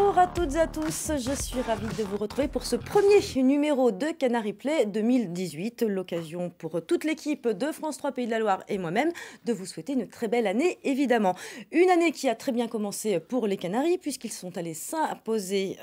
Bonjour à toutes et à tous, je suis ravie de vous retrouver pour ce premier numéro de Canary Play 2018. L'occasion pour toute l'équipe de France 3 Pays de la Loire et moi-même de vous souhaiter une très belle année, évidemment. Une année qui a très bien commencé pour les Canaries puisqu'ils sont allés s'imposer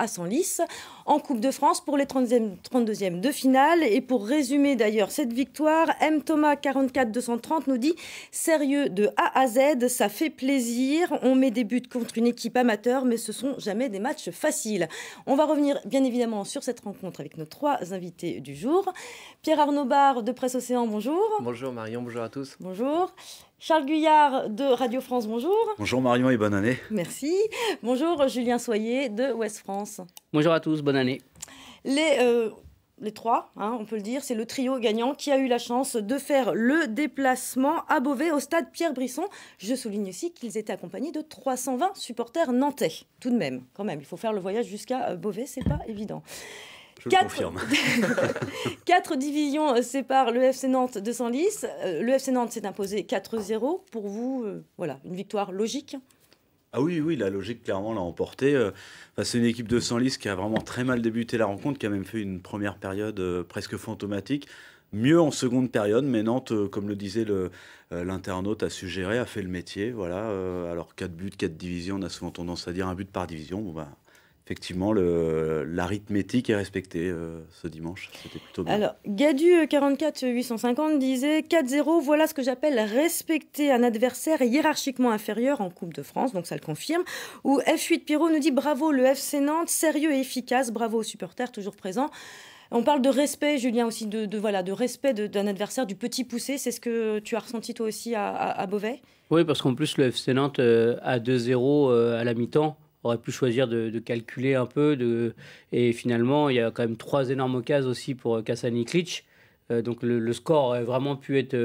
à Senlis en Coupe de France pour les 32e de finale. Et pour résumer d'ailleurs cette victoire, M. Thomas 44 230 nous dit « Sérieux de A à Z, ça fait plaisir. On met des buts contre une équipe amateur, mais ce sont jamais des matchs faciles. » On va revenir bien évidemment sur cette rencontre avec nos trois invités du jour. Pierre-Arnaud Barre de Presse Océan, bonjour. Bonjour Marion, bonjour à tous. Bonjour. Charles Guyard de Radio France, bonjour. Bonjour Marion et bonne année. Merci. Bonjour Julien Soyer de Ouest France. Bonjour à tous, bonne année. Les trois, on peut le dire, c'est le trio gagnant qui a eu la chance de faire le déplacement à Beauvais au stade Pierre-Brisson. Je souligne aussi qu'ils étaient accompagnés de 320 supporters nantais. Tout de même, quand même, il faut faire le voyage jusqu'à Beauvais, c'est pas évident. Je confirme. 4 divisions séparent le FC Nantes de Senlis. Le FC Nantes s'est imposé 4-0. Pour vous, voilà, une victoire logique ? Ah oui, la logique clairement l'a emporté. C'est une équipe de Senlis qui a vraiment très mal débuté la rencontre, qui a même fait une première période presque fantomatique. Mieux en seconde période, mais Nantes, comme le disait l'internaute, a su gérer, a fait le métier. Voilà. Alors 4 buts, 4 divisions, on a souvent tendance à dire un but par division. Effectivement, l'arithmétique est respectée ce dimanche. C'était plutôt bien. Alors, Gadu 44 850 disait 4-0, voilà ce que j'appelle respecter un adversaire hiérarchiquement inférieur en Coupe de France, donc ça le confirme. Ou F8 Pierrot nous dit bravo le FC Nantes, sérieux et efficace, bravo aux supporters toujours présents. On parle de respect, Julien, aussi de respect d'un adversaire, du petit poussé. C'est ce que tu as ressenti toi aussi à Beauvais ? Oui, parce qu'en plus, le FC Nantes à 2-0 à la mi-temps aurait pu choisir de calculer un peu. Et finalement, il y a quand même 3 énormes occasions aussi pour Kasaniklic. Donc le score aurait vraiment pu être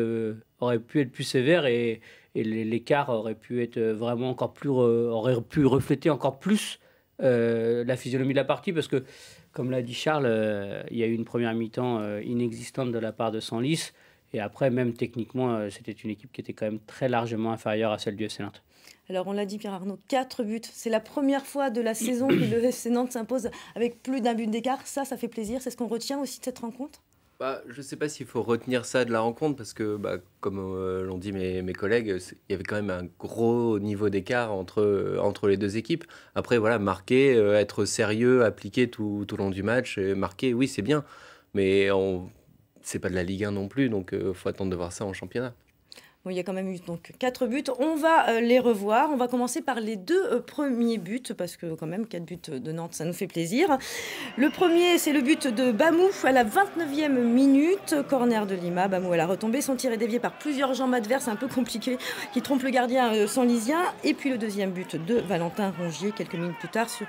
plus sévère et l'écart aurait pu être vraiment encore plus, aurait pu refléter encore plus la physionomie de la partie. Parce que, comme l'a dit Charles, il y a eu une première mi-temps inexistante de la part de Senlis. Et après, même techniquement, c'était une équipe qui était quand même très largement inférieure à celle du FC Nantes. Alors, on l'a dit, Pierre-Arnaud, 4 buts. C'est la première fois de la saison que le FC Nantes s'impose avec plus d'un but d'écart. Ça fait plaisir. C'est ce qu'on retient aussi de cette rencontre ? Je ne sais pas s'il faut retenir ça de la rencontre parce que, comme l'ont dit mes collègues, il y avait quand même un gros niveau d'écart entre les deux équipes. Après, voilà, marquer, être sérieux, appliquer tout au long du match, marquer, oui, c'est bien. Mais c'est pas de la Ligue 1 non plus, donc il faut attendre de voir ça en championnat. Bon, il y a quand même eu donc 4 buts. On va les revoir. On va commencer par les 2 premiers buts, parce que quand même 4 buts de Nantes, ça nous fait plaisir. Le premier, c'est le but de Bamou à la 29e minute. Corner de Lima. Bamou à la retombée. Son tir est dévié par plusieurs jambes adverses, un peu compliqué, qui trompe le gardien senlisien. Et puis le deuxième but de Valentin Rongier, quelques minutes plus tard, sur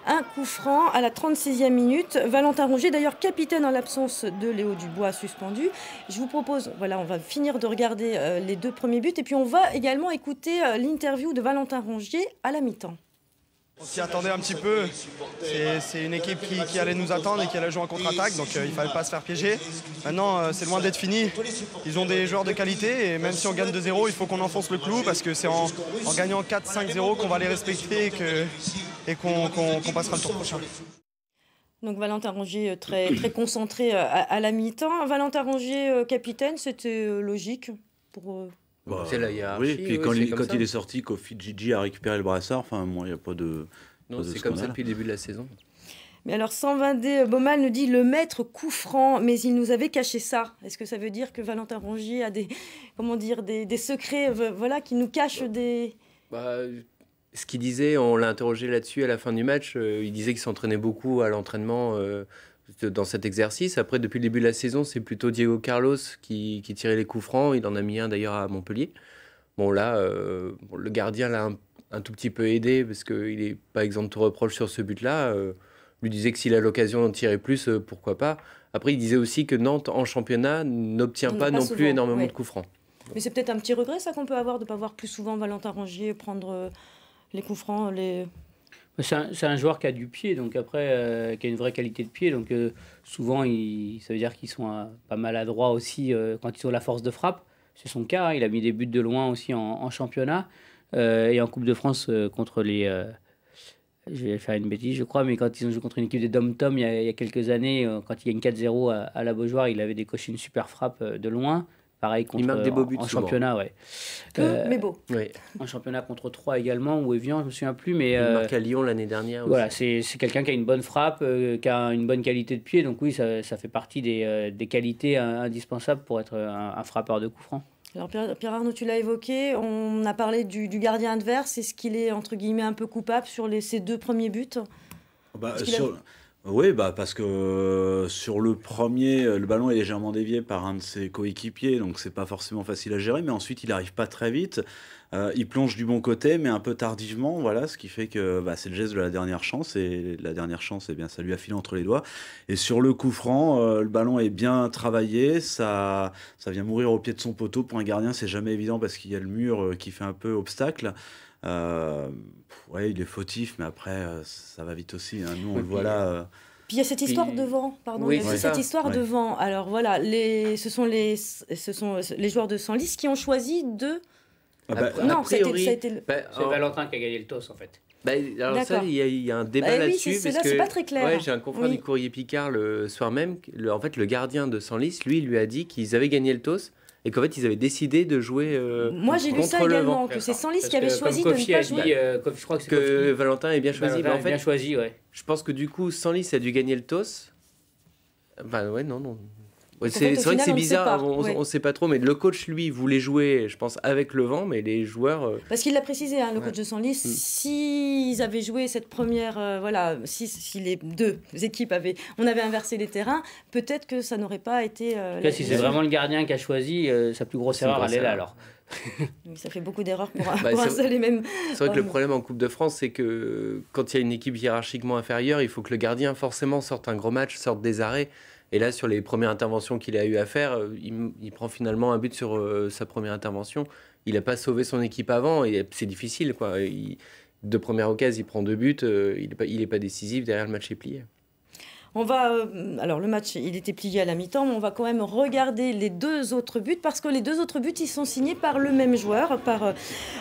un coup franc à la 36e minute. Valentin Rongier, d'ailleurs capitaine en l'absence de Léo Dubois suspendu. Je vous propose, voilà, on va finir de regarder les 2 premiers buts et puis on va également écouter l'interview de Valentin Rongier à la mi-temps. On s'y attendait un petit peu. C'est une équipe qui allait nous attendre et qui allait jouer en contre-attaque, donc il ne fallait pas se faire piéger. Maintenant, c'est loin d'être fini. Ils ont des joueurs de qualité et même si on gagne 2-0, il faut qu'on enfonce le clou parce que c'est en gagnant 4-5-0 qu'on va les respecter et qu'on passera le tour prochain. Donc Valentin Rongier très, très concentré à la mi-temps. Valentin Rongier, capitaine, c'était logique pour... c'est la hiérarchie. Oui, puis quand il est sorti, Kofi Gigi a récupéré le brassard, il n'y a pas de... Non, c'est comme ça depuis le début de la saison. Mais alors 120D Baumal nous dit le maître coup franc, mais il nous avait caché ça. Est-ce que ça veut dire que Valentin Rongier a des secrets, voilà, qui nous cachent des... Ce qu'il disait, on l'a interrogé là-dessus à la fin du match, il disait qu'il s'entraînait beaucoup à l'entraînement dans cet exercice. Après, depuis le début de la saison, c'est plutôt Diego Carlos qui tirait les coups francs. Il en a mis un d'ailleurs à Montpellier. Bon là, le gardien l'a un tout petit peu aidé parce qu'il n'est pas exempt de tout reproche sur ce but-là. Lui disait que s'il a l'occasion d'en tirer plus, pourquoi pas. Après, il disait aussi que Nantes, en championnat, n'obtient pas non plus énormément de coups francs. Mais c'est peut-être un petit regret, ça, qu'on peut avoir, de ne pas voir plus souvent Valentin Rongier prendre les coups francs, C'est un joueur qui a du pied, donc après, qui a une vraie qualité de pied. Donc souvent, ça veut dire qu'ils sont pas maladroits aussi quand ils ont la force de frappe. C'est son cas, hein. Il a mis des buts de loin aussi en championnat. Et en Coupe de France contre Je vais faire une bêtise, je crois, mais quand ils ont joué contre une équipe des Dom-Tom il y a quelques années, quand ils gagnent 4-0 à la Beaujoire, il avait décoché une super frappe de loin. Pareil Il marque des beaux buts en souvent. championnat, ouais. Mais beau. Oui. En championnat contre 3 également, ou Evian, je me souviens plus, mais Il marque à Lyon l'année dernière voilà, aussi. c'est quelqu'un qui a une bonne frappe, qui a une bonne qualité de pied, donc oui, ça fait partie des qualités indispensables pour être un frappeur de coup franc. Alors Pierre Arnaud, tu l'as évoqué, on a parlé du gardien adverse. Est-ce qu'il est, entre guillemets, un peu coupable sur ces 2 premiers buts? Bah, Est-ce qu'il a- Oui, parce que sur le premier, le ballon est légèrement dévié par un de ses coéquipiers, donc c'est pas forcément facile à gérer, mais ensuite il arrive pas très vite. Il plonge du bon côté, mais un peu tardivement, voilà, ce qui fait que c'est le geste de la dernière chance, et la dernière chance, eh bien, ça lui a filé entre les doigts. Et sur le coup franc, le ballon est bien travaillé, ça vient mourir au pied de son poteau. Pour un gardien, c'est jamais évident parce qu'il y a le mur qui fait un peu obstacle. Ouais, il est fautif, mais après, ça va vite aussi, hein. Nous, on le voit là. Puis il y a cette histoire Puis- devant, pardon. Oui, Il y a c'est cette ça. histoire Ouais. devant. Alors voilà, ce sont les joueurs de Senlis qui ont choisi de. Après- Non, a priori, ça a été le- bah, C'est alors- Valentin qui a gagné le toss, en fait. alors ça, D'accord. il y a un débat Bah oui, là-dessus. c'est parce là, que c'est pas très clair. Ouais, j'ai un confrère Oui. du Courrier Picard le soir même. En fait, le gardien de Senlis, lui a dit qu'ils avaient gagné le toss et qu'en fait, ils avaient décidé de jouer Moi, j'ai lu ça contre le également, vent. que c'est Senlis Parce qui avait que, choisi comme de ne Kofi pas a jouer. dit, je crois que c'est Que Kofi. Valentin ait bien choisi. Valentin Mais en a bien fait, choisi, ouais. je pense que du coup, Senlis a dû gagner le toss. Enfin, ouais, non. Ouais, Donc, en c'est fait, au c'est vrai que final, c'est on ne sait bizarre, pas. on Ouais. ne sait pas trop, mais le coach, lui, voulait jouer, je pense, avec le vent, mais les joueurs. Parce qu'il l'a précisé, hein, le Ouais. coach de Senlis, s'ils avaient joué cette première, si les 2 équipes on avait inversé les terrains, peut-être que ça n'aurait pas été. En tout cas, si c'est vraiment le gardien qui a choisi, sa plus grosse C'est une erreur, grosse elle est là, erreur. alors. Ça fait beaucoup d'erreurs pour Bah, un c'est- seul et même. C'est vrai que le homme. problème en Coupe de France, c'est que quand il y a une équipe hiérarchiquement inférieure, il faut que le gardien forcément sorte un gros match, sorte des arrêts. Et là, sur les premières interventions qu'il a eu à faire, il prend finalement un but sur sa première intervention. Il n'a pas sauvé son équipe avant et c'est difficile, quoi. De première occasion, il prend 2 buts, il est pas décisif, derrière le match est plié. On va, alors le match, il était plié à la mi-temps, mais on va quand même regarder les 2 autres buts, parce que les 2 autres buts, ils sont signés par le même joueur, par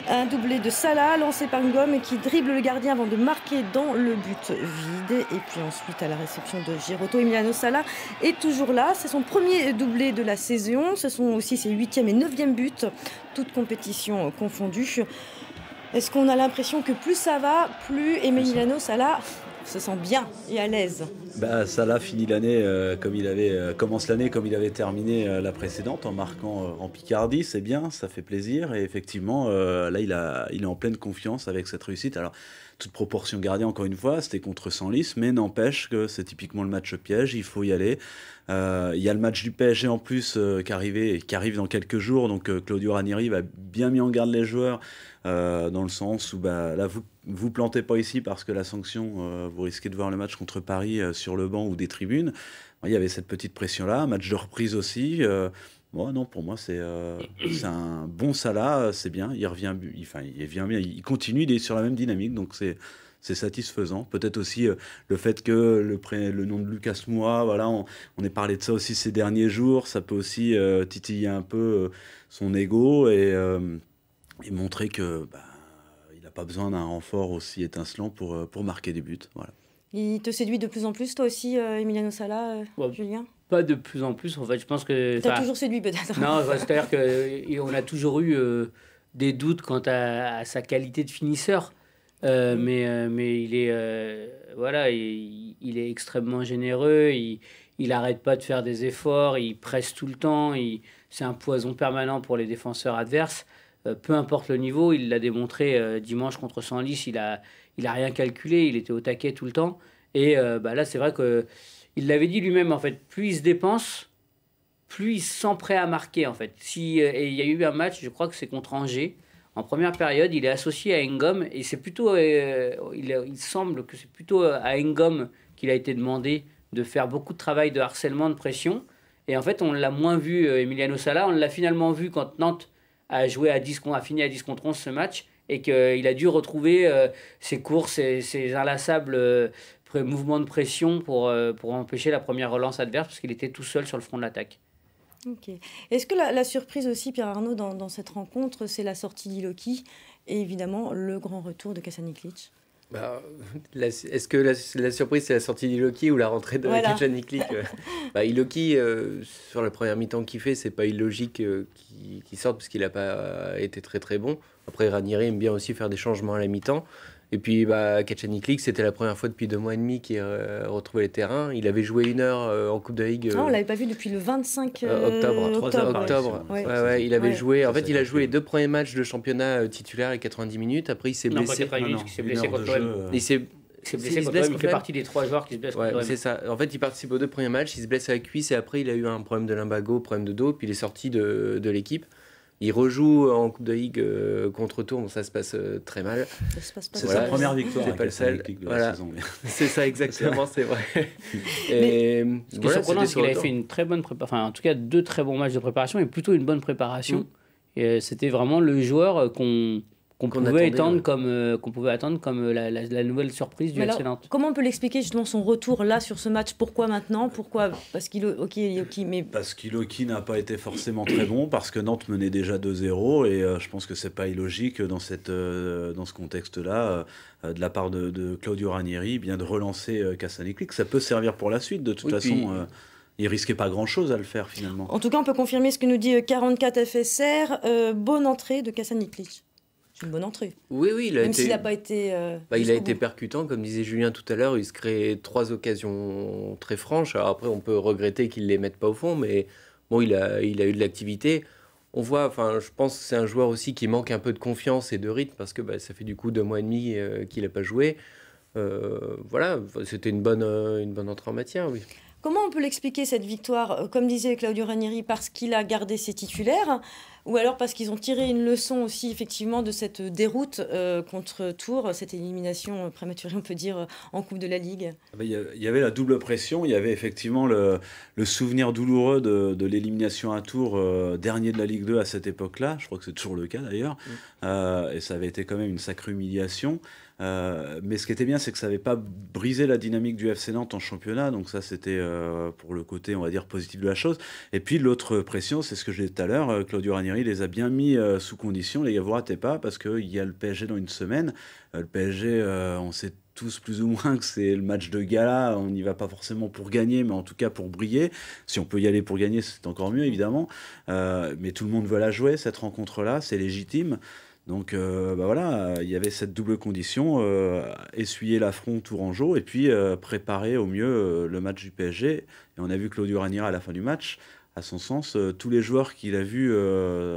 un doublé de Salah, lancé par Ngom, qui dribble le gardien avant de marquer dans le but vide. Et puis ensuite, à la réception de Giroto, Emiliano Sala est toujours là. C'est son premier doublé de la saison. Ce sont aussi ses 8e et 9e buts, toutes compétitions confondues. Est-ce qu'on a l'impression que plus ça va, plus Emiliano Sala se sent bien et à l'aise? Salah finit l'année comme il avait commence l'année comme il avait terminé la précédente, en marquant en Picardie, c'est bien, ça fait plaisir. Et effectivement, là il est en pleine confiance avec cette réussite. Alors, toute proportion gardée, encore une fois, c'était contre Senlis, mais n'empêche que c'est typiquement le match piège, il faut y aller. Il y a le match du PSG en plus qui arrive dans quelques jours, donc Claudio Ranieri va bien mis en garde les joueurs, dans le sens où là vous plantez pas ici parce que la sanction, vous risquez de voir le match contre Paris sur le banc ou des tribunes. Il y avait cette petite pression-là, match de reprise aussi. Non, pour moi, c'est un bon Salah, c'est bien. Il revient, il vient bien, il continue, il est sur la même dynamique, donc c'est satisfaisant. Peut-être aussi le fait que le nom de Lucas Moura, voilà, on ait parlé de ça aussi ces derniers jours, ça peut aussi titiller un peu son ego et montrer que il n'a pas besoin d'un renfort aussi étincelant pour marquer des buts. Voilà. Il te séduit de plus en plus, toi aussi, Emiliano Sala, Ouais. Julien? Pas de plus en plus, en fait. Je pense que. T'as toujours séduit, peut-être? Non, c'est-à-dire qu'on a toujours eu des doutes quant à sa qualité de finisseur. Mais il est, voilà, il est extrêmement généreux. Il n'arrête pas de faire des efforts. Il presse tout le temps. C'est un poison permanent pour les défenseurs adverses. Peu importe le niveau, il l'a démontré dimanche contre Senlis. Il a rien calculé. Il était au taquet tout le temps. Et là, c'est vrai que il l'avait dit lui-même, en fait, plus il se dépense, plus il se sent prêt à marquer, en fait. Et il y a eu un match, je crois que c'est contre Angers, en première période, il est associé à Ngom, et c'est plutôt, il semble que c'est plutôt à Ngom qu'il a été demandé de faire beaucoup de travail de harcèlement, de pression. Et en fait, on l'a moins vu, Emiliano Sala, on l'a finalement vu quand Nantes a fini à 10 contre 11 ce match, et qu'il a dû retrouver ses courses, ses inlassables mouvements de pression pour empêcher la première relance adverse, parce qu'il était tout seul sur le front de l'attaque. Ok. Est-ce que la surprise aussi, Pierre Arnaud, dans cette rencontre, c'est la sortie d'Iloki et évidemment le grand retour de Kasaniklic? Est-ce que la surprise, c'est la sortie d'Iloki ou la rentrée de Kecaniçlić? Iloki, sur la première mi-temps qu'il fait, c'est pas illogique qu'il sorte parce qu'il n'a pas été très très bon. Après, Ranieri aime bien aussi faire des changements à la mi-temps. Et puis, Kecaniçlić, c'était la première fois depuis 2 mois et demi qu'il retrouvait les terrains. Il avait joué 1 heure en Coupe de Ligue. On l'avait pas vu depuis le 25 octobre. Ouais, il avait joué. En fait, il a joué les 2 premiers matchs de championnat titulaire et 90 minutes. Après, il s'est blessé. Il s'est blessé contre l'OM. Il s'est blessé. Il fait partie des 3 joueurs qui se blessent contre l'OM. C'est ça. En fait, il participe aux 2 premiers matchs. Il se blesse à la cuisse et après, il a eu un problème de lumbago, problème de dos. Puis il est sorti de l'équipe. Il rejoue en Coupe de Ligue contre Tours, ça se passe très mal. C'est sa première victoire. C'est pas le seul. Voilà. C'est ça exactement, c'est vrai. Ce qui est surprenant, c'est qu'il avait fait une très bonne préparation. Enfin, en tout cas, 2 très bons matchs de préparation et plutôt une bonne préparation. Et c'était vraiment le joueur qu'on pouvait attendre comme la nouvelle surprise du FC Nantes. Comment on peut l'expliquer justement son retour là sur ce match? Pourquoi maintenant? Parce qu'Iloki n'a pas été forcément très bon, parce que Nantes menait déjà 2-0 et je pense que c'est pas illogique dans ce contexte-là de la part de Claudio Ranieri bien de relancer Kecaniçlić. Ça peut servir pour la suite de toute façon. Il risquait pas grand-chose à le faire finalement. En tout cas, on peut confirmer ce que nous dit 44 FSR. Bonne entrée de Kecaniçlić. C'est une bonne entrée. Oui, s'il n'a pas été. Il a été percutant, comme disait Julien tout à l'heure. Il se crée 3 occasions très franches. Alors après, on peut regretter qu'il ne les mette pas au fond, mais bon, il a eu de l'activité. On voit, je pense que c'est un joueur aussi qui manque un peu de confiance et de rythme parce que ça fait du coup 2 mois et demi qu'il n'a pas joué. C'était une bonne entrée en matière, oui. Comment on peut l'expliquer cette victoire? Comme disait Claudio Ranieri, parce qu'il a gardé ses titulaires, ou alors parce qu'ils ont tiré une leçon aussi effectivement de cette déroute contre Tours, cette élimination prématurée, on peut dire, en Coupe de la Ligue? Il y avait la double pression, il y avait effectivement le souvenir douloureux de l'élimination à Tours, dernier de la Ligue 2 à cette époque-là, je crois que c'est toujours le cas d'ailleurs, et ça avait été quand même une sacrée humiliation. Mais ce qui était bien, c'est que ça n'avait pas brisé la dynamique du FC Nantes en championnat, donc ça c'était pour le côté, on va dire, positif de la chose. Et puis l'autre pression, c'est ce que j'ai dit tout à l'heure, Claudio Ranieri les a bien mis sous condition, les gars, vous ratez pas, parce qu'il y a le PSG dans une semaine. Le PSG, on sait tous plus ou moins que c'est le match de gala, on n'y va pas forcément pour gagner, mais en tout cas pour briller. Si on peut y aller pour gagner, c'est encore mieux évidemment, mais tout le monde veut la jouer, cette rencontre-là, c'est légitime. Donc il y avait cette double condition, essuyer l'affront tourangeau et puis préparer au mieux le match du PSG. Et on a vu Claudio Ranieri à la fin du match, à son sens, tous les joueurs qu'il a vus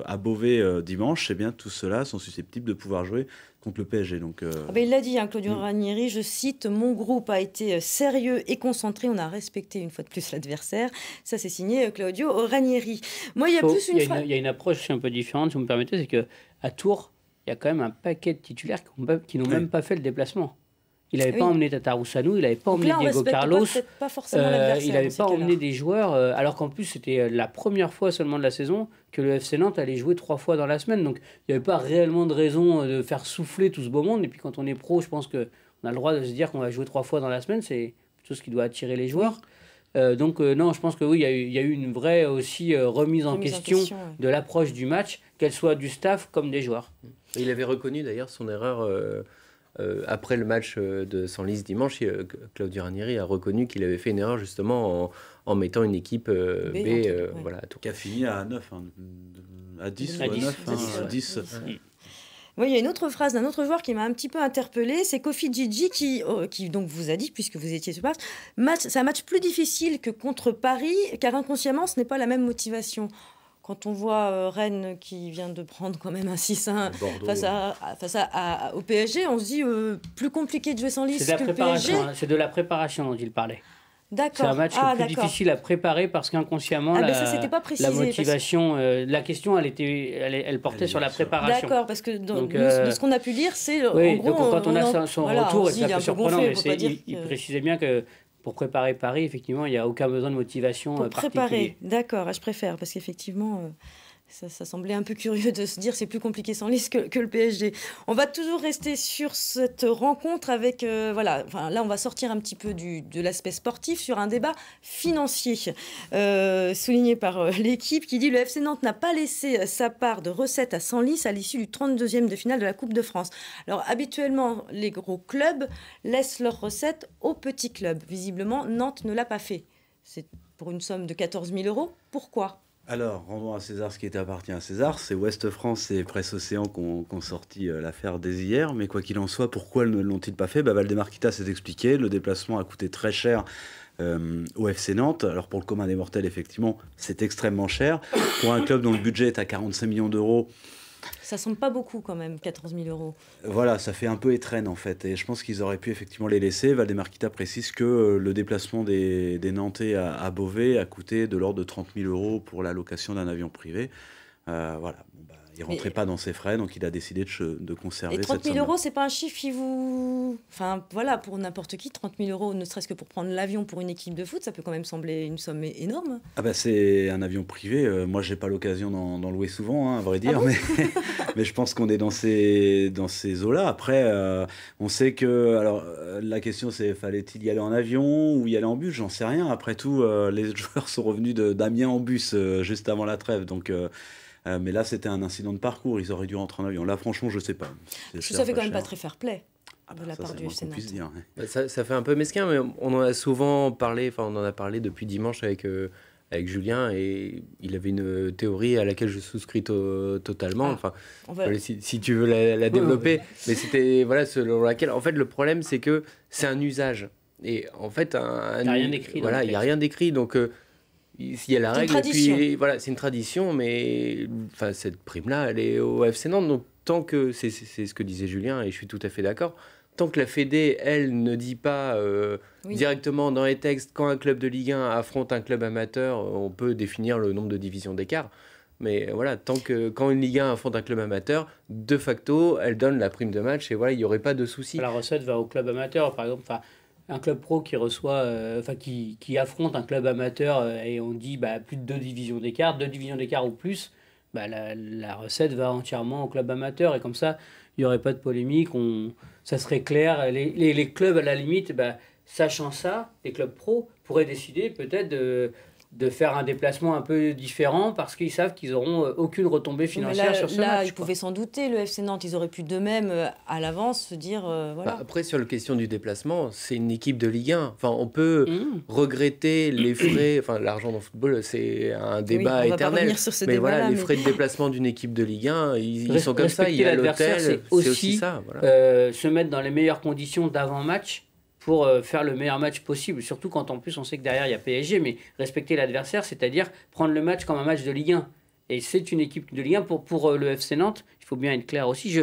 à Beauvais dimanche, tous ceux-là sont susceptibles de pouvoir jouer contre le PSG. Donc, il l'a dit, Claudio Ranieri, je cite, « Mon groupe a été sérieux et concentré, on a respecté une fois de plus l'adversaire ». Ça, c'est signé Claudio Ranieri. Moi, il y a une approche un peu différente, si vous me permettez, c'est qu'à Tours, il y a quand même un paquet de titulaires qui n'ont même pas fait le déplacement. Il n'avait pas emmené Tatarusanu, il n'avait pas emmené Diego Carlos, il n'avait pas emmené des joueurs, alors qu'en plus c'était la première fois seulement de la saison que le FC Nantes allait jouer 3 fois dans la semaine. Donc il n'y avait pas réellement de raison de faire souffler tout ce beau monde. Et puis quand on est pro, je pense qu'on a le droit de se dire qu'on va jouer 3 fois dans la semaine, c'est plutôt ce qui doit attirer les joueurs. Non, je pense que oui, il y a eu une vraie aussi remise en question de l'approche du match, qu'elle soit du staff comme des joueurs. Il avait reconnu d'ailleurs son erreur après le match de Senlis dimanche. Claudio Ranieri a reconnu qu'il avait fait une erreur justement en mettant une équipe B à Tours. Qui a fini à 9, à 10 ou à 9, à 10. Oui, il y a une autre phrase d'un autre joueur qui m'a un petit peu interpellée, c'est Kofi Djidji qui donc vous a dit, puisque vous étiez sur place, c'est un match plus difficile que contre Paris, car inconsciemment, ce n'est pas la même motivation. Quand on voit Rennes qui vient de prendre quand même un 6-1 face au PSG, on se dit plus compliqué de jouer sans Lys que le PSG. C'est de la préparation dont il parlait. D'accord. C'est un match plus difficile à préparer parce qu'inconsciemment, la motivation, la question, elle portait sur la préparation. D'accord, parce que de ce qu'on a pu lire, c'est en gros... Donc quand on a son retour, c'est un peu surprenant, mais il précisait bien que pour préparer Paris, effectivement, il n'y a aucun besoin de motivation pour particulier. Préparer, d'accord, je préfère, parce qu'effectivement... Ça semblait un peu curieux de se dire c'est plus compliqué Senlis que le PSG. On va toujours rester sur cette rencontre avec là on va sortir un petit peu de l'aspect sportif sur un débat financier souligné par l'équipe qui dit le FC Nantes n'a pas laissé sa part de recettes à Senlis à l'issue du 32e de finale de la Coupe de France. Alors habituellement les gros clubs laissent leurs recettes aux petits clubs. Visiblement Nantes ne l'a pas fait. C'est pour une somme de 14 000 €. Pourquoi ? Alors, rendons à César ce qui appartient à César. C'est Ouest France et Presse Océan qui ont sorti l'affaire dès hier. Mais quoi qu'il en soit, pourquoi ne l'ont-ils pas fait ? Valdemar Kita s'est expliqué. Le déplacement a coûté très cher au FC Nantes. Alors, pour le commun des mortels, effectivement, c'est extrêmement cher. Pour un club dont le budget est à 45 millions d'euros... Ça semble pas beaucoup quand même, 14 000 €. Voilà, ça fait un peu étrenne en fait. Et je pense qu'ils auraient pu effectivement les laisser. Valdemar Kita précise que le déplacement des Nantais à Beauvais a coûté de l'ordre de 30 000 € pour la location d'un avion privé. Voilà. Il ne rentrait pas dans ses frais, donc il a décidé de conserver cette somme. Et 30 000 €, c'est pas un chiffre qui vous... Enfin, voilà, pour n'importe qui, 30 000 €, ne serait-ce que pour prendre l'avion pour une équipe de foot, ça peut quand même sembler une somme énorme. C'est un avion privé. Moi, j'ai pas l'occasion d'en louer souvent, à vrai dire. Ah bon mais je pense qu'on est dans ces eaux-là. Après, on sait que... Alors, la question, c'est fallait-il y aller en avion ou y aller en bus ? J'en sais rien. Après tout, les joueurs sont revenus d'Amiens en bus juste avant la trêve. Donc... mais là, c'était un incident de parcours. Ils auraient dû rentrer en avion. Là, franchement, je ne sais pas. Ça fait quand même pas très fair-play de la ça, part du FC Nantes. Dire, ouais. Ça fait un peu mesquin, mais on en a souvent parlé. Enfin, on en a parlé depuis dimanche avec Julien, et il avait une théorie à laquelle je souscris totalement. Enfin, si tu veux la développer, mais c'était selon laquelle. En fait, le problème, c'est que c'est un usage. Et en fait, il n'y a rien d'écrit. Voilà, il n'y a rien d'écrit. Donc, il y a la règle, et puis voilà, c'est une tradition, mais cette prime-là, elle est au FC Nantes. Donc, tant que, c'est ce que disait Julien, et je suis tout à fait d'accord, tant que la Fédé, elle, ne dit pas directement dans les textes, quand un club de Ligue 1 affronte un club amateur, on peut définir le nombre de divisions d'écart. Mais voilà, quand une Ligue 1 affronte un club amateur, de facto, elle donne la prime de match, et voilà, il n'y aurait pas de souci. La recette va au club amateur, par exemple. Un club pro qui reçoit, qui affronte un club amateur et on dit plus de 2 divisions d'écart ou plus, la recette va entièrement au club amateur, et comme ça, il n'y aurait pas de polémique, ça serait clair. Les clubs, à la limite, sachant ça, les clubs pro pourraient décider peut-être de faire un déplacement un peu différent parce qu'ils savent qu'ils n'auront aucune retombée financière sur ce match. Là, ils pouvaient s'en douter, le FC Nantes, ils auraient pu d'eux-mêmes à l'avance se dire... voilà. Après, sur la question du déplacement, c'est une équipe de Ligue 1. Enfin, on peut regretter les frais... Enfin, l'argent dans le football, c'est un débat éternel. Mais voilà, les frais de déplacement d'une équipe de Ligue 1, ils sont comme ça. Il y a l'hôtel, c'est aussi ça. Voilà. Se mettre dans les meilleures conditions d'avant-match pour faire le meilleur match possible, surtout quand en plus on sait que derrière il y a PSG, mais respecter l'adversaire, c'est-à-dire prendre le match comme un match de Ligue 1. Et c'est une équipe de Ligue 1 pour le FC Nantes, il faut bien être clair aussi. Je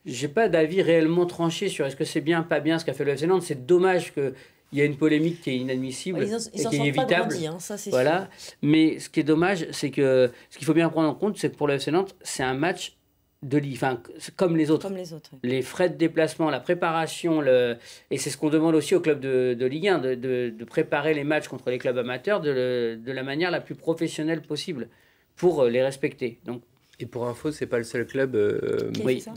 n'ai pas d'avis réellement tranché sur est-ce que c'est bien, pas bien ce qu'a fait le FC Nantes. C'est dommage qu'il y ait une polémique qui est inadmissible et qui est évitable. Ça, c'est voilà. Mais ce qui est dommage, c'est que ce qu'il faut bien prendre en compte, c'est que pour le FC Nantes, c'est un match de Ligue, comme les autres. Oui. Les frais de déplacement, la préparation, et c'est ce qu'on demande aussi aux clubs de Ligue 1, de préparer les matchs contre les clubs amateurs de la manière la plus professionnelle possible pour les respecter. Donc, et pour info, c'est pas le seul club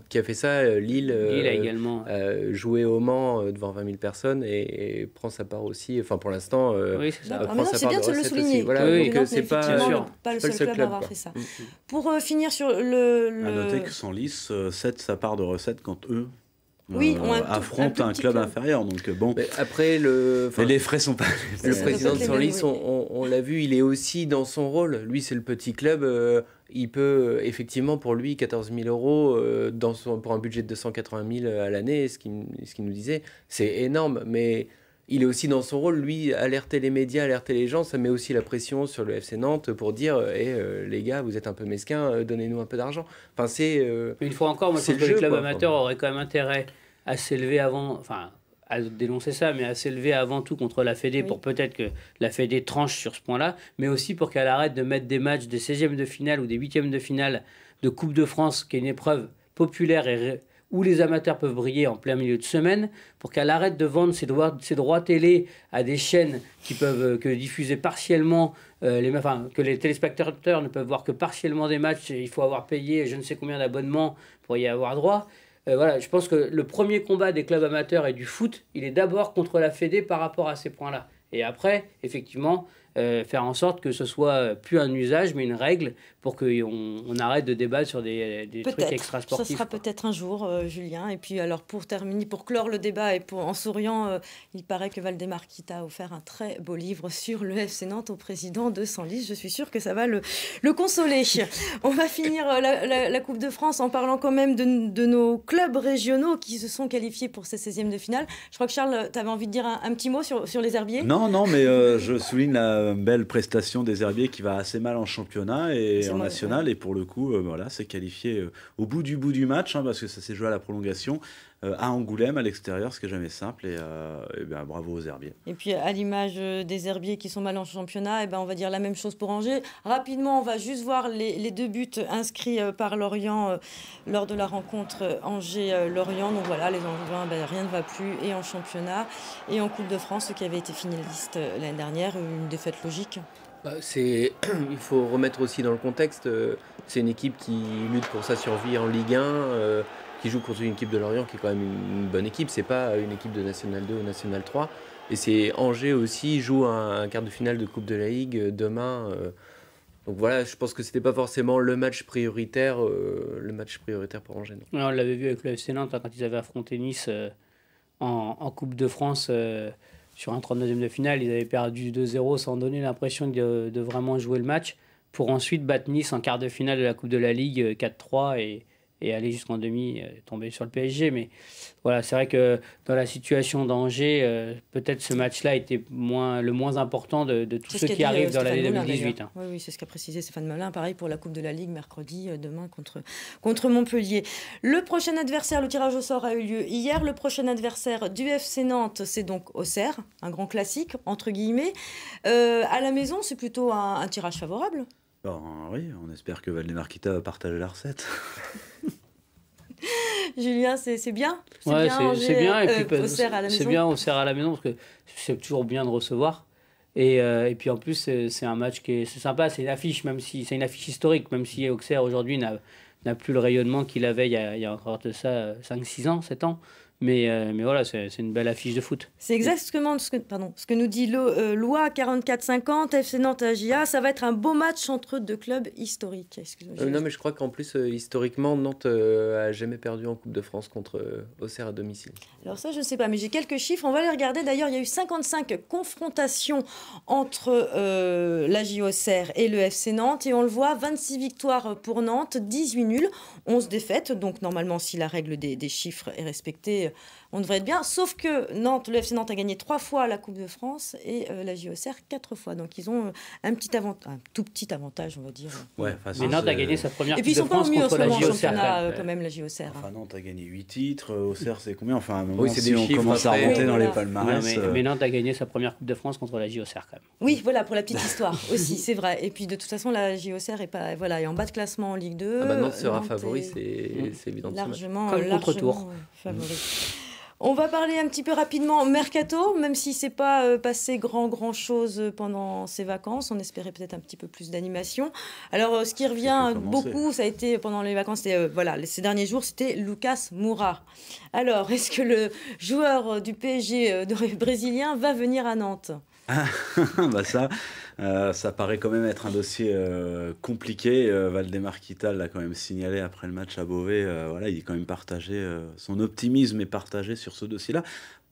qui a fait ça. Lille a également joué au Mans devant 20 000 personnes et prend sa part aussi. Enfin, pour l'instant, oui, c'est ça. C'est bien de le souligner. Voilà, donc c'est pas le seul club à avoir fait ça. Pour finir sur le... À noter que Senlis cède sa part de recettes quand eux affrontent un club inférieur. Donc bon. Mais après, les frais sont pas. Le président de Senlis, on l'a vu, il est aussi dans son rôle. Lui, c'est le petit club. Il peut effectivement, pour lui, 14 000 € pour un budget de 280 000 à l'année, ce qu'il nous disait, c'est énorme. Mais il est aussi dans son rôle, lui, alerter les médias, alerter les gens. Ça met aussi la pression sur le FC Nantes pour dire les gars, vous êtes un peu mesquins, donnez-nous un peu d'argent. Enfin, une fois encore, moi, je pense que les clubs amateurs auraient quand même intérêt à s'élever à dénoncer ça, mais à s'élever avant tout contre la Fédé pour peut-être que la Fédé tranche sur ce point-là, mais aussi pour qu'elle arrête de mettre des matchs des 16e de finale ou des 8e de finale de Coupe de France, qui est une épreuve populaire où les amateurs peuvent briller en plein milieu de semaine, pour qu'elle arrête de vendre ses droits télé à des chaînes qui peuvent que diffuser partiellement, que les téléspectateurs ne peuvent voir que partiellement des matchs, il faut avoir payé je ne sais combien d'abonnements pour y avoir droit. Voilà, je pense que le premier combat des clubs amateurs et du foot, il est d'abord contre la Fédé par rapport à ces points-là. Et après, effectivement, faire en sorte que ce soit plus un usage, mais une règle pour qu'on arrête de débattre sur des trucs extra-sportifs. Ça sera peut-être un jour, Julien. Et puis, alors, pour terminer, pour clore le débat et en souriant, il paraît que Valdemar Kita a offert un très beau livre sur le FC Nantes au président de Senlis. Je suis sûre que ça va le consoler. On va finir la Coupe de France en parlant quand même de nos clubs régionaux qui se sont qualifiés pour ces 16e de finale. Je crois que Charles, tu avais envie de dire un petit mot sur les Herbiers. Non, mais je souligne la belle prestation des Herbiers qui va assez mal en championnat et en national. Ouais. Et pour le coup, voilà, c'est qualifié au bout du match, parce que ça s'est joué à la prolongation, à Angoulême, à l'extérieur, ce qui n'est jamais simple. Et bien, bravo aux Herbiers. Et puis, à l'image des Herbiers qui sont mal en championnat, on va dire la même chose pour Angers. Rapidement, on va juste voir les 2 buts inscrits par Lorient lors de la rencontre Angers-Lorient. Donc voilà, les Angevins, rien ne va plus, et en championnat, et en Coupe de France, ce qui avait été finaliste l'année dernière, une défaite logique. Il faut remettre aussi dans le contexte, c'est une équipe qui lutte pour sa survie en Ligue 1, qui joue contre une équipe de Lorient qui est quand même une bonne équipe, c'est pas une équipe de National 2 ou National 3, et c'est Angers aussi joue un quart de finale de Coupe de la Ligue demain, donc voilà, je pense que c'était pas forcément le match prioritaire pour Angers. Non. On l'avait vu avec le FC Nantes quand ils avaient affronté Nice en Coupe de France. Sur un 39e de finale, ils avaient perdu 2-0 sans donner l'impression de vraiment jouer le match, pour ensuite battre Nice en quart de finale de la Coupe de la Ligue 4-3 et aller jusqu'en demi, tomber sur le PSG. Mais voilà, c'est vrai que dans la situation d'Angers, peut-être ce match-là était le moins important de tous ceux qui arrivent dans l'année 2018. Oui, c'est ce qu'a précisé Stéphane Melun. Pareil pour la Coupe de la Ligue, mercredi, demain, contre Montpellier. Le prochain adversaire, le tirage au sort a eu lieu hier. Le prochain adversaire du FC Nantes, c'est donc Auxerre, un grand classique, entre guillemets. À la maison, c'est plutôt un tirage favorable. Oui, on espère que Valdemar Kita va partager la recette. Julien, c'est bien. C'est bien. Et puis, Auxerre à la maison. C'est bien Auxerre à la maison parce que c'est toujours bien de recevoir. Et puis en plus, c'est un match qui est sympa. C'est une affiche, même si c'est une affiche historique, même si Auxerre aujourd'hui n'a plus le rayonnement qu'il avait il y a encore de ça 5-6 ans, 7 ans. Mais voilà, c'est une belle affiche de foot. C'est exactement ce que nous dit Loi 44-50, FC Nantes AGA. Ça va être un beau match entre 2 clubs historiques. Non, mais je crois qu'en plus, historiquement, Nantes a jamais perdu en Coupe de France contre Auxerre à domicile. Alors ça, je ne sais pas, mais j'ai quelques chiffres. On va les regarder. D'ailleurs, il y a eu 55 confrontations entre l'AGI Auxerre et le FC Nantes. Et on le voit, 26 victoires pour Nantes, 18 nuls, 11 défaites. Donc normalement, si la règle des chiffres est respectée, on devrait être bien, sauf que le FC Nantes a gagné 3 fois la Coupe de France et la JOCR 4 fois. Donc ils ont un tout petit avantage, on va dire. Ouais, mais Nantes a gagné sa première Coupe de France. Et puis ils sont pas mieux en ce moment en championnat quand même, la JOCR. Enfin, Nantes a gagné 8 titres, Auxerre c'est combien? Enfin, à un moment, oui, c'est si on commence à remonter dans les palmarès. Mais Nantes a gagné sa première Coupe de France contre la JOCR quand même. Oui, voilà, pour la petite histoire aussi, c'est vrai. Et puis de toute façon, la JOCR est en bas de classement en Ligue 2. Nantes sera favori, c'est évident. Largement favori. On va parler un petit peu rapidement mercato, même si c'est pas passé grand chose pendant ces vacances. On espérait peut-être un petit peu plus d'animation. Alors, ce qui revient beaucoup, ça a été pendant les vacances, ces derniers jours, c'était Lucas Moura. Alors, est-ce que le joueur du PSG brésilien va venir à Nantes ? Ça paraît quand même être un dossier compliqué. Valdemar Kita l'a quand même signalé après le match à Beauvais. Il est quand même partagé. Son optimisme est partagé sur ce dossier-là.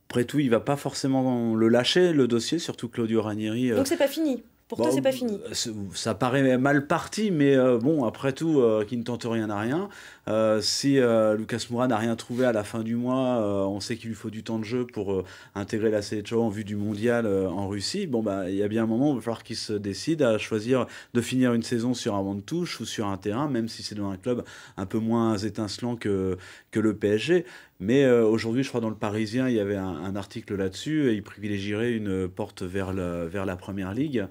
Après tout, il ne va pas forcément le lâcher, le dossier, surtout Claudio Ranieri. Donc c'est pas fini. Pour toi, c'est pas fini. Ça paraît mal parti, mais après tout, qui ne tente rien n'a rien. Si Lucas Moura n'a rien trouvé à la fin du mois, on sait qu'il lui faut du temps de jeu pour intégrer la sélection en vue du mondial en Russie. Il y a bien un moment où il va falloir qu'il se décide à choisir de finir une saison sur un banc de touche ou sur un terrain, même si c'est dans un club un peu moins étincelant que le PSG. Mais aujourd'hui, je crois dans le Parisien, il y avait un article là-dessus, et il privilégierait une porte vers la Première Ligue.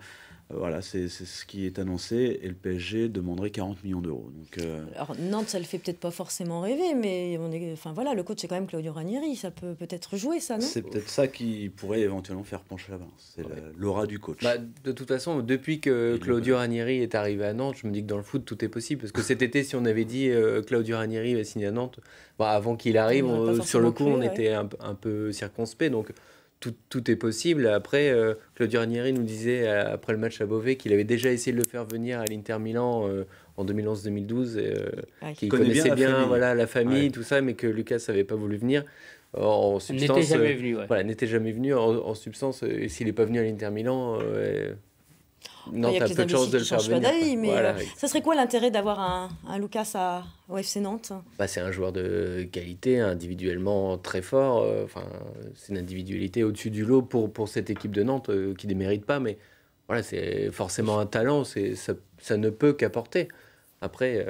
Voilà, c'est ce qui est annoncé et le PSG demanderait 40 millions d'euros. Donc, Alors Nantes, ça le fait peut-être pas forcément rêver, mais le coach c'est quand même Claudio Ranieri, ça peut peut-être jouer ça, non? c'est peut-être ça qui pourrait éventuellement faire pencher la balance. C'est l'aura du coach. De toute façon, depuis que Claudio Ranieri est arrivé à Nantes, je me dis que dans le foot, tout est possible. Parce que cet été, si on avait dit Claudio Ranieri va signer à Nantes, avant qu'il arrive, sur le coup, on était un peu circonspect. Donc, tout est possible. Après, Claudio Ranieri nous disait, après le match à Beauvais, qu'il avait déjà essayé de le faire venir à l'Inter Milan en 2011-2012, qu'il connaissait bien la famille, tout ça, mais que Lucas n'avait pas voulu venir. En substance, n'était jamais venu. N'était jamais venu. En substance, s'il n'est pas venu à l'Inter Milan, Nantes a peu de chance de le faire venir. Mais ça serait quoi l'intérêt d'avoir un Lucas au FC Nantes? C'est un joueur de qualité, individuellement très fort. C'est une individualité au-dessus du lot pour cette équipe de Nantes qui ne démérite pas. Mais voilà, c'est forcément un talent. Ça ne peut qu'apporter. Après,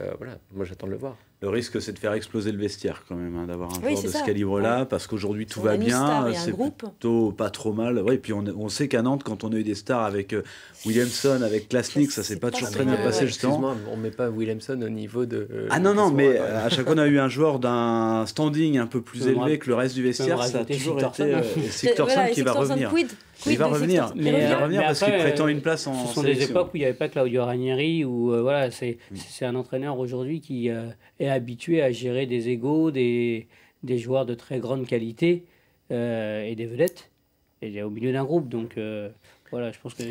moi j'attends de le voir. Le risque, c'est de faire exploser le vestiaire quand même, d'avoir un joueur de ce calibre-là, parce qu'aujourd'hui tout va bien, c'est plutôt pas trop mal. Et puis on sait qu'à Nantes, quand on a eu des stars avec Williamson, avec Klasnik, ça s'est pas toujours très bien passé justement. Excuse-moi, on met pas Williamson au niveau de... non, mais à chaque fois on a eu un joueur d'un standing un peu plus élevé que le reste du vestiaire, ça a toujours été Sigtorsson qui va revenir. Il va revenir, parce qu'il prétend une place en sélection. Ce sont des époques où il n'y avait pas Claudio Ranieri, où c'est un entraîneur aujourd'hui qui est habitué à gérer des égos, des joueurs de très grande qualité et des vedettes, et au milieu d'un groupe. Donc je pense que...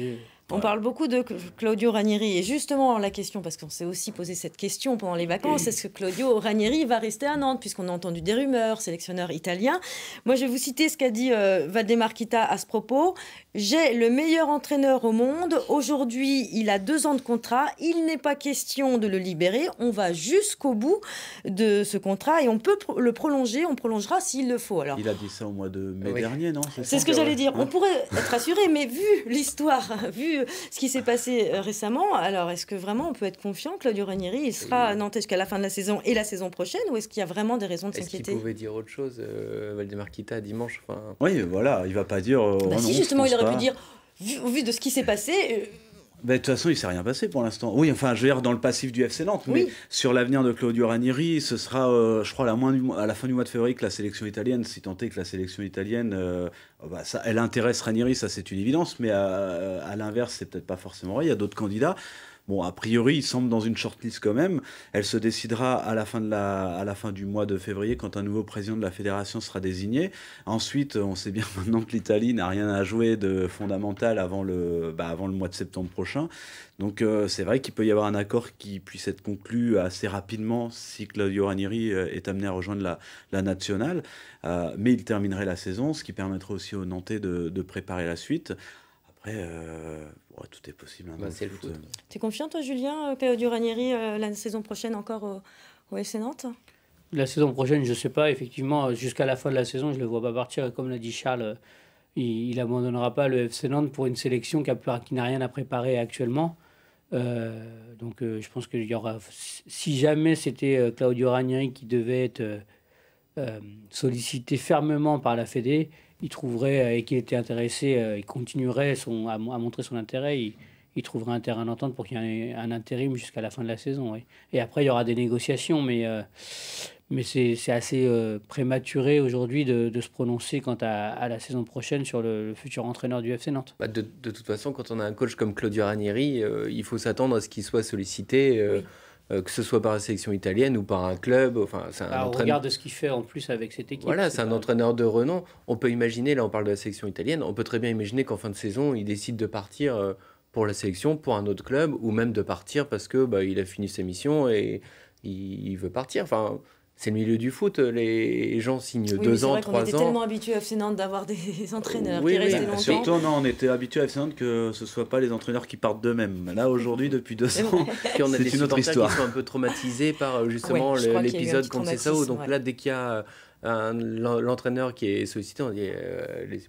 On parle beaucoup de Claudio Ranieri, et justement la question, parce qu'on s'est aussi posé cette question pendant les vacances, est-ce que Claudio Ranieri va rester à Nantes, puisqu'on a entendu des rumeurs, sélectionneur italien. Moi je vais vous citer ce qu'a dit Valdemar Kita à ce propos. J'ai le meilleur entraîneur au monde, aujourd'hui il a 2 ans de contrat, il n'est pas question de le libérer, on va jusqu'au bout de ce contrat et on peut le prolonger, on prolongera s'il le faut. Alors, il a dit ça au mois de mai dernier, non? C'est ce que j'allais dire, on pourrait être rassuré, mais vu l'histoire, vu ce qui s'est passé récemment, alors est-ce que vraiment on peut être confiant que Claudio Ranieri il sera à Nantes jusqu'à la fin de la saison et la saison prochaine, ou est-ce qu'il y a vraiment des raisons de s'inquiéter? Est-ce qu'il pouvait dire autre chose, Valdemar Kita, dimanche? Oui, voilà, il va pas dire... si, justement, il aurait pu dire, vu de ce qui s'est passé... De toute façon, il ne s'est rien passé pour l'instant. Oui, enfin, je veux dire, dans le passif du FC Nantes, mais sur l'avenir de Claudio Ranieri, ce sera, je crois, à la fin du mois de février que la sélection italienne, si tant est que la sélection italienne, elle intéresse Ranieri, ça c'est une évidence, mais à l'inverse, c'est peut-être pas forcément vrai. Il y a d'autres candidats. Bon, a priori, il semble dans une shortlist quand même. Elle se décidera à la fin du mois de février, quand un nouveau président de la fédération sera désigné. Ensuite, on sait bien maintenant que l'Italie n'a rien à jouer de fondamental avant le mois de septembre prochain. Donc, c'est vrai qu'il peut y avoir un accord qui puisse être conclu assez rapidement si Claudio Ranieri est amené à rejoindre la nationale. Mais il terminerait la saison, ce qui permettrait aussi aux Nantais de préparer la suite. Après, tout est possible. C'est le foot. T'es confiant, toi, Julien, Claudio Ranieri, la saison prochaine encore au FC Nantes? La saison prochaine, je ne sais pas. Effectivement, jusqu'à la fin de la saison, je ne le vois pas partir. Comme l'a dit Charles, il n'abandonnera pas le FC Nantes pour une sélection qui n'a rien à préparer actuellement. Donc, je pense qu'il y aura... Si jamais c'était Claudio Ranieri qui devait être sollicité fermement par la Fédé, il trouverait, et qu'il était intéressé, il continuerait à montrer son intérêt, il trouverait un terrain d'entente pour qu'il y ait un intérim jusqu'à la fin de la saison. Oui. Et après, il y aura des négociations, mais c'est assez prématuré aujourd'hui de se prononcer quant à la saison prochaine sur le futur entraîneur du FC Nantes. De toute façon, quand on a un coach comme Claudio Ranieri, il faut s'attendre à ce qu'il soit sollicité. Que ce soit par la sélection italienne ou par un club. On regarde ce qu'il fait en plus avec cette équipe. Voilà, c'est un entraîneur de renom. On peut imaginer, là on parle de la sélection italienne, on peut très bien imaginer qu'en fin de saison, il décide de partir pour la sélection, pour un autre club, ou même de partir parce que il a fini ses missions et il veut partir. Enfin, c'est le milieu du foot, les gens signent 2 ans, 3 ans. On était tellement habitués à FC Nantes d'avoir des entraîneurs qui restaient longtemps. Surtout, on était habitués à FC Nantes que ce ne soit pas les entraîneurs qui partent d'eux-mêmes. Là, aujourd'hui, depuis 2 ans, puis on a des une autre histoire. Qui sont un peu traumatisés par justement l'épisode contre Sessao. Donc là, dès qu'il y a l'entraîneur qui est sollicité, on dit,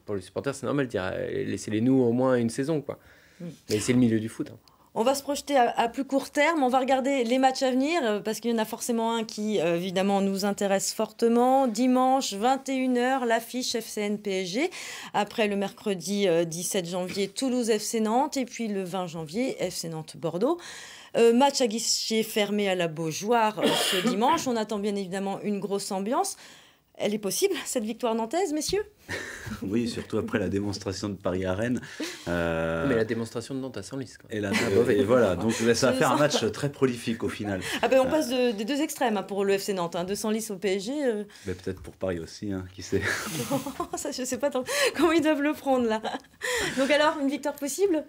pour les supporters, c'est normal de dire laissez-les nous au moins une saison, quoi. Mais c'est le milieu du foot. On va se projeter à plus court terme. On va regarder les matchs à venir parce qu'il y en a forcément un qui, évidemment, nous intéresse fortement. Dimanche, 21h, l'affiche FCN-PSG. Après, le mercredi 17 janvier, Toulouse-FC Nantes. Et puis, le 20 janvier, FC Nantes-Bordeaux. Match à guichet fermé à la Beaujoire ce dimanche. On attend bien évidemment une grosse ambiance. Elle est possible, cette victoire nantaise, messieurs? Oui, surtout après la démonstration de Paris à Rennes. Mais la démonstration de Nantes à Senlis. Et voilà, donc ça va faire un match très prolifique au final. Ah ben on passe des deux extrêmes pour le FC Nantes, de Senlis au PSG. Mais peut-être pour Paris aussi, qui sait. Ça, je ne sais pas comment ils doivent le prendre là. Donc alors, une victoire possible?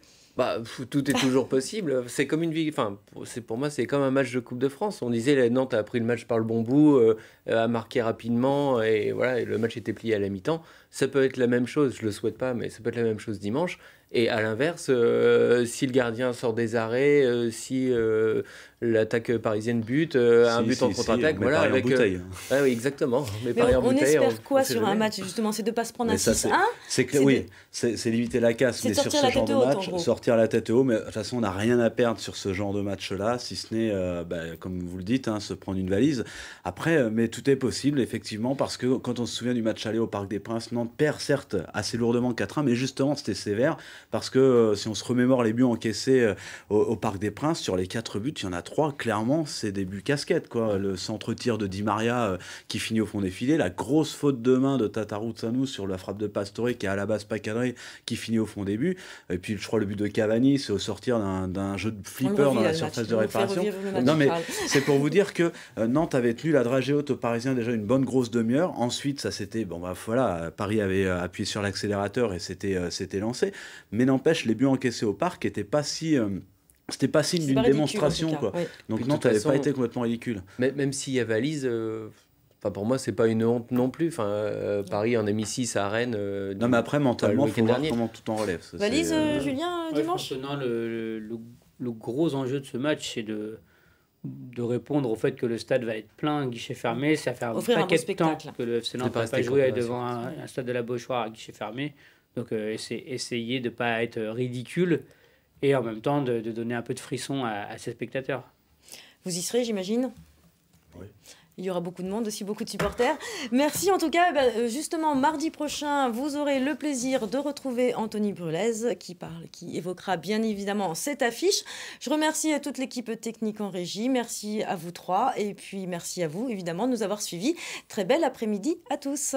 Tout est toujours possible. C'est comme pour moi, c'est comme un match de Coupe de France. On disait, Nantes a pris le match par le bon bout, a marqué rapidement, et voilà, et le match était plié à la mi-temps. Ça peut être la même chose, je le souhaite pas, mais ça peut être la même chose dimanche. Et à l'inverse, si le gardien sort des arrêts, si l'attaque parisienne bute, un but en contre-attaque, voilà, avec bouteille. Oui, exactement. Mais on espère quoi sur un match justement? C'est de pas se prendre un 6-1. C'est limiter la casse, mais sur ce genre de match, sortir la tête haut. Mais de toute façon, on n'a rien à perdre sur ce genre de match-là, si ce n'est, comme vous le dites, se prendre une valise. Après, mais tout est possible effectivement, parce que quand on se souvient du match aller au Parc des Princes, Nantes perd certes assez lourdement 4-1, mais justement c'était sévère. Parce que si on se remémore les buts encaissés au Parc des Princes, sur les 4 buts, il y en a 3, clairement, c'est des buts casquettes, quoi. Le centre-tir de Di Maria qui finit au fond des filets, la grosse faute de main de Tataruzanu sur la frappe de Pastore qui est à la base pas cadrée, qui finit au fond des buts. Et puis je crois le but de Cavani, c'est au sortir d'un jeu de flipper dans la surface de réparation. Non mais c'est pour vous dire que Nantes avait tenu la dragée haute aux Parisiens déjà une bonne grosse demi-heure. Ensuite, ça c'était, Paris avait appuyé sur l'accélérateur et c'était lancé. Mais n'empêche, les buts encaissés au Parc n'étaient pas si... c'était pas signe d'une démonstration, quoi. Ouais. Donc Nantes n'avait pas été complètement ridicule. Même s'il y a valise, pour moi, c'est pas une honte non plus. Paris en a mis 6 à Rennes. Non, mais après, mentalement, il faut voir comment tout en relève. Ça, valise, Julien, dimanche? Je pense que le gros enjeu de ce match, c'est de répondre au fait que le stade va être plein, guichet fermé. Ça fait un paquet de temps que le FC Nantes n'a pas joué devant un stade de la Beaujoire à guichet fermé. Donc, essayer de ne pas être ridicule et en même temps de donner un peu de frisson à ses spectateurs. Vous y serez, j'imagine? Oui. Il y aura beaucoup de monde, aussi beaucoup de supporters. Merci en tout cas. Justement, mardi prochain, vous aurez le plaisir de retrouver Anthony Brulez qui évoquera bien évidemment cette affiche. Je remercie toute l'équipe technique en régie. Merci à vous trois. Et puis merci à vous, évidemment, de nous avoir suivis. Très bel après-midi à tous.